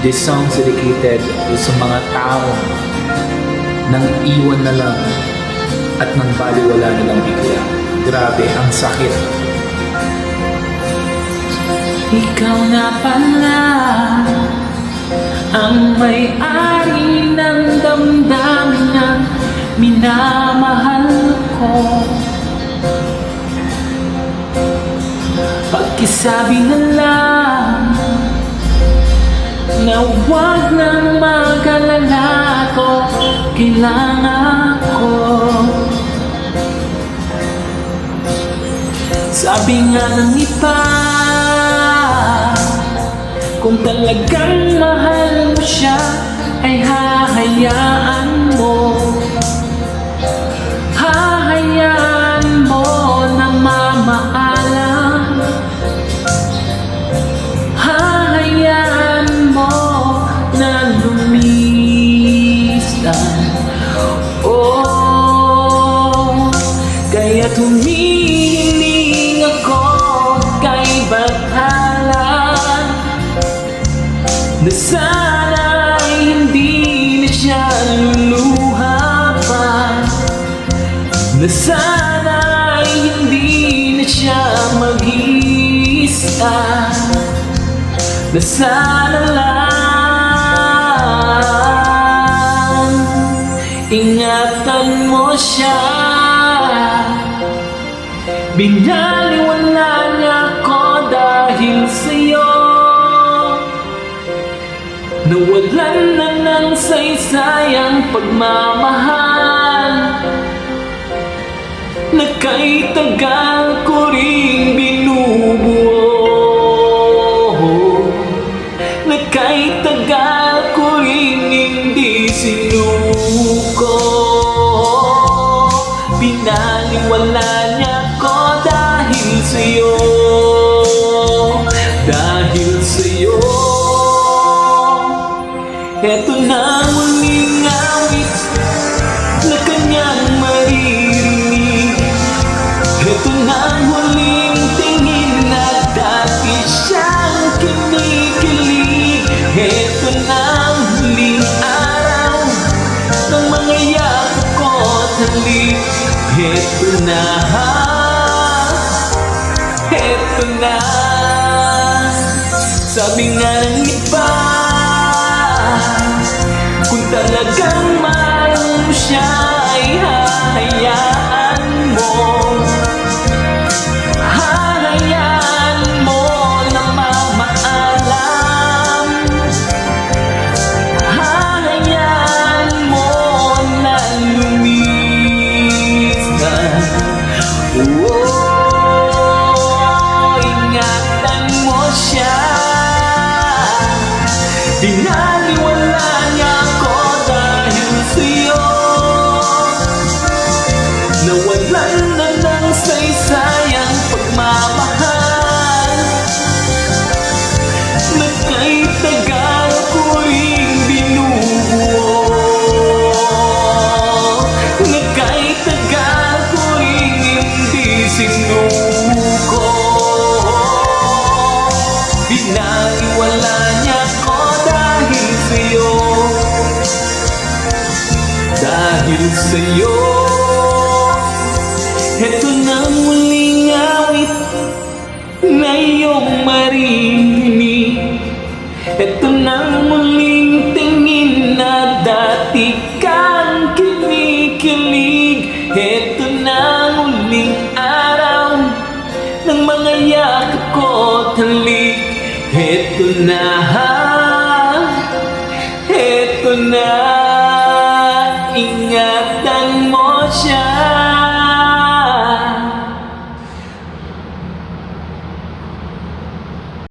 This song is dedicated sa mga tao nang iwan na lang at nang baliwala na lang bigla. Grabe, ang sakit. Ikaw na pala ang may-ari ng damdamin na minamahal ko. Pagkisabi na lang na huwag nang mag-alala ko, kailangan ko. Sabi nga ng iba, kung talagang mahal mo siya, ay hahayaan mo. Hahayaan mo na mamaalam. Hahayaan mo na lumisan. Oh, kaya humihiling ako kay Bathala na sana'y hindi na siya luluha pa, na sana'y hindi na siya mag-iisa, na sana lang ingatan mo siya. Binaliwala niya ako dahil sa'yo, nawalan na ng saysayang pagmamahal, na kay tagal ko rin binubuo, na kay tagal ko rin hindi sinuko. Pinaliwala niya ko dahil sa'yo, dahil sa'yo. Eto na muling awit na kanyang maririnig. Eto na muling tingin na dati siyang kinikilig. Eto na muling araw ng mga yakap ko at halik. Eto na, eto na. Sabi nga ng iba, kung talagang mahal mo siya, ay hahayaan mo. Hahayaan mo na mamaalam. Hahayaan mo na lumisan. Oh, ingatan mo siya. Binaliwala niya ako dahil sa'yo, nawalan na ng saysayang pagmamahal, na kay tagal ko rin binubuo, na kay tagal ko rin hindi sinuko. Binaliwala niya ako dahil sa'yo, dahil sa'yo. Eto na muling awit na iyong maririnig. Eto na muling tingin na dati kang kinikilig. Eto na muling araw ng mga yakap ko at halik. Eto na